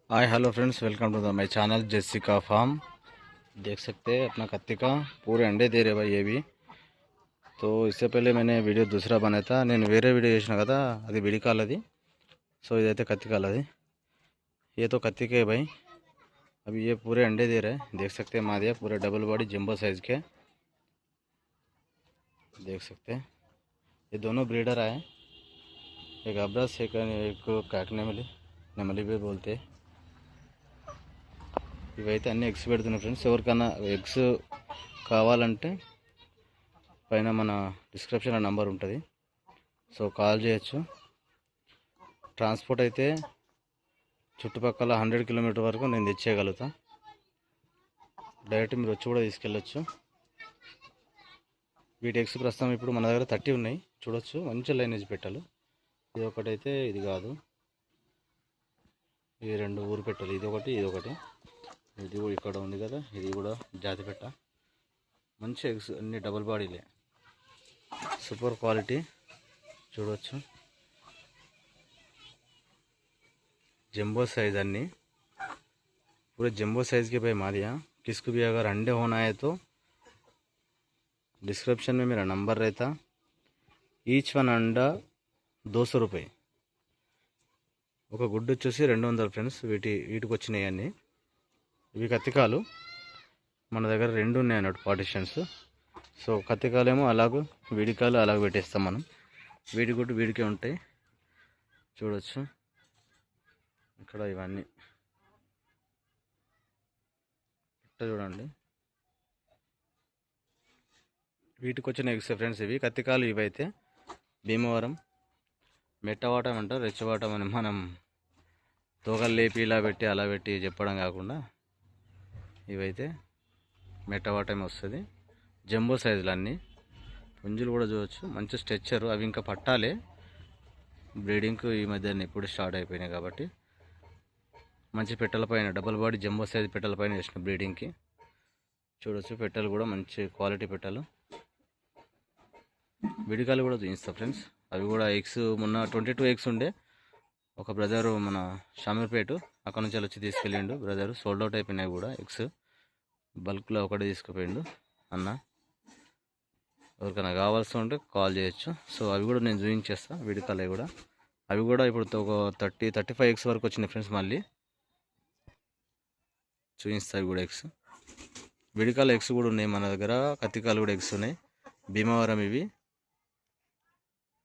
Hi hello friends, welcome to the my channel Jessica farm. देख सकते हैं अपना कत्ती का पूरे अंडे दे रहे भाई ये भी। तो इससे पहले मैंने वीडियो दूसरा बनाया था, నేను వేరే వీడియో చేసిన కదా, అది విడి కాలది। సో ఇదైతే కత్తి కాలది। ये तो कत्ती के है भाई। अभी ये पूरे अंडे दे रहे हैं, देख सकते हैं मादिया पूरे डबल बॉडी जंबो साइज़ के, देख सकते हैं। ये दोनों ब्रीडर आए, एक अब्रस एक काक नेमली, नेमली भी बोलते हैं। ఇవైతే అన్ని ఎగ్స్ పెడుతున్నాయి ఫ్రెండ్స్। ఎవరికైనా ఎగ్స్ కావాలంటే పైన మన డిస్క్రిప్షన్లో నంబర్ ఉంటుంది, సో కాల్ చేయొచ్చు। ట్రాన్స్పోర్ట్ అయితే చుట్టుపక్కల 100 కిలోమీటర్ వరకు నేను తెచ్చేయగలుగుతా, డైరెక్ట్ మీరు వచ్చి కూడా తీసుకెళ్ళొచ్చు। వీటి ఎగ్స్ ప్రస్తుతం ఇప్పుడు మన దగ్గర 30 ఉన్నాయి, చూడొచ్చు। మంచి లైనేజ్ పెట్టాలి। ఇది ఒకటైతే ఇది కాదు, ఈ రెండు ఊరు పెట్టాలి, ఇది ఒకటి ఇది ఒకటి, ఇది ఇక్కడ ఉంది కదా, ఇది కూడా జాతి పెట్ట। మంచి ఎగ్స్ అన్ని డబుల్ బాడీలే, సూపర్ క్వాలిటీ చూడవచ్చు। जंबो साइज अन्नी पूरे जंबो साइज के भाई मारिया। किसको भी अगर अंडे होना है तो डिस्क्रिप्शन में मेरा नंबर रहता। ఈచ్ వన్ అండా 200 రూపాయి, ఒక గుడ్డు వచ్చేసి 200 ఫ్రెండ్స్। వీటికి వచ్చినాయి అన్నీ, ఇవి కత్తికాలు మన దగ్గర రెండు ఉన్నాయి అన్నట్టు పార్టిషన్స్। సో కత్తికాలేమో అలాగూ, వీడికాలు అలాగ పెట్టేస్తాం మనం, వీడి గుడ్డు వీడికే ఉంటాయి చూడొచ్చు। ఇక్కడ ఇవన్నీ చూడండి, వీటికి వచ్చిన ఎగ్స్ ఫ్రెండ్స్ ఇవి కత్తికాలు। ఇవైతే భీమవరం మెట్టవాటం అంటారు, రెచ్చవాటం అని మనం తోకలు లేపి ఇలా పెట్టి అలా పెట్టి చెప్పడం కాకుండా ఇవైతే మెట్టవాటం వస్తుంది। జంబో సైజులు అన్నీ, పుంజులు కూడా చూడవచ్చు, మంచి స్ట్రెచ్చరు। అవి ఇంకా పట్టాలి, బ్రీడింగ్కు ఈ మధ్య ఇప్పుడు స్టార్ట్ అయిపోయినాయి కాబట్టి మంచి పెట్టెల పైన డబుల్ బాడీ జంబో సైజ్ పెట్టెల పైన వేసిన బ్రీడింగ్కి చూడొచ్చు। పెట్టెలు కూడా మంచి క్వాలిటీ పెట్టెలు, విడికాలు కూడా చూపిస్తా ఫ్రెండ్స్। అవి కూడా ఎగ్స్ మొన్న 22 ఎగ్స్ ఉండే, ఒక బ్రదరు మన షామీర్పేట అక్కడ నుంచి వచ్చి తీసుకెళ్ళిండు బ్రదరు, సోల్డ్ అవుట్ అయిపోయినాయి కూడా ఎగ్స్, బల్క్లో ఒకటి తీసుకుపోయిండు అన్న। ఎవరికైనా కావాల్సి ఉంటే కాల్ చేయొచ్చు। సో అవి కూడా నేను చూపించేస్తా విడికాలు కూడా। అవి కూడా ఇప్పుడు ఒక 35 ఎగ్స్ వరకు వచ్చినాయి ఫ్రెండ్స్, మళ్ళీ చూపిస్తాయి కూడా ఎగ్స్। విడికాల ఎగ్స్ కూడా ఉన్నాయి మన దగ్గర, కత్తికాలు కూడా ఎగ్స్ ఉన్నాయి, భీమవరం ఇవి।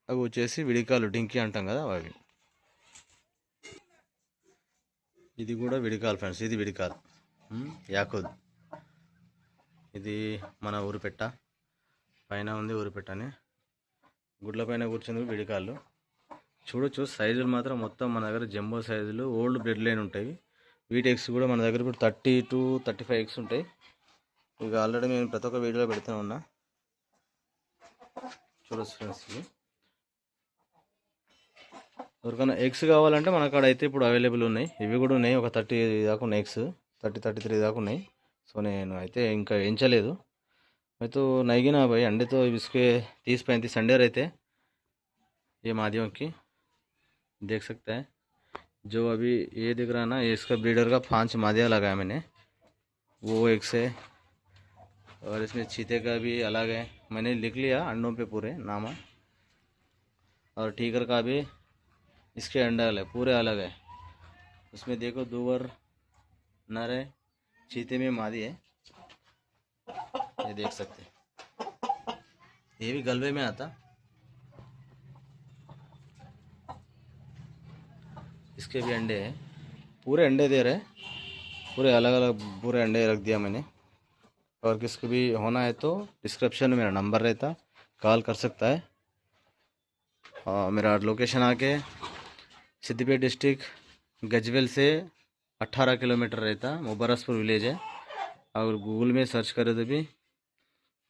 అవి వచ్చేసి విడికాలు డింకీ అంటాం కదా అవి। ఇది కూడా విడికాలు ఫ్రెండ్స్, ఇది విడికాలు యాకుద్, ఇది మన ఊరు పెట్ట పైన ఉంది, ఊరు పెట్టని గుడ్ల పైన కూర్చుంది విడికాళ్ళు చూడొచ్చు। సైజులు మాత్రం మొత్తం మన దగ్గర జంబో సైజులు, ఓల్డ్ బ్రెడ్ లైన్ ఉంటాయి। వీటి ఎగ్స్ కూడా మన దగ్గర ఇప్పుడు 30 to 35 ఎగ్స్ ఉంటాయి। ఇక ఆల్రెడీ నేను ప్రతి ఒక్క వీడియోలో పెడుతూనే ఉన్నా, చూడొచ్చు ఫ్రెండ్స్। ఎవరికైనా ఎగ్స్ కావాలంటే మన కాడ అయితే ఇప్పుడు అవైలబుల్ ఉన్నాయి, ఇవి కూడా ఉన్నాయి, ఒక 30 దాకా ఉన్నాయి ఎగ్స్, 33 దాకా ఉన్నాయి। సో నేను అయితే ఇంకా ఎంచలేదు। मैं तो नहीं गिना भाई अंडे, तो इसके 30-35 अंडे रहते ये मादियों की, देख सकते हैं। जो अभी ये दिख रहा ना, ये इसका ब्रीडर का 5 मादिया लगाया मैंने, वो एक से। और इसमें चीते का भी अलग है, मैंने लिख लिया अंडों पे पूरे नाम। और टीगर का भी इसके अंडा अलग, पूरे अलग है। उसमें देखो दूवर नर है, चीते में मादी है, ये देख सकते हैं। ये भी गलबे में आता, इसके भी अंडे हैं, पूरे अंडे दे रहे हैं, पूरे अलग अलग पूरे अंडे रख दिया मैंने। और किसको भी होना है तो डिस्क्रिप्शन में मेरा नंबर रहता, कॉल कर सकता है। और मेरा लोकेशन आके सिद्दीपेट डिस्ट्रिक्ट गजवेल से 18 किलोमीटर रहता, मुबारसपुर विलेज है। अगर गूगल में सर्च करे तो भी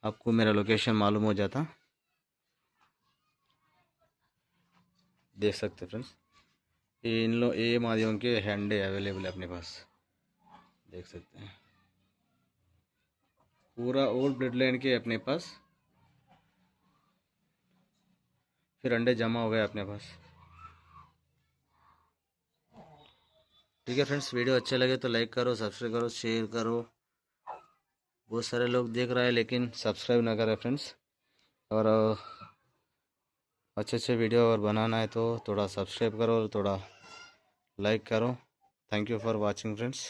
आपको मेरा लोकेशन मालूम हो जाता, देख सकते फ्रेंड्स। ये मादियों के अंडे अवेलेबल है अपने पास, देख सकते हैं। पूरा ओल्ड ब्लड लाइन के अपने पास, फिर अंडे जमा हो गए अपने पास। ठीक है फ्रेंड्स, वीडियो अच्छे लगे तो लाइक करो, सब्सक्राइब करो, शेयर करो। बहुत सारे लोग देख रहे हैं लेकिन सब्सक्राइब ना करें फ्रेंड्स। और अच्छे अच्छे वीडियो और बनाना है तो थोड़ा सब्सक्राइब करो और थोड़ा लाइक करो। Thank you for watching friends.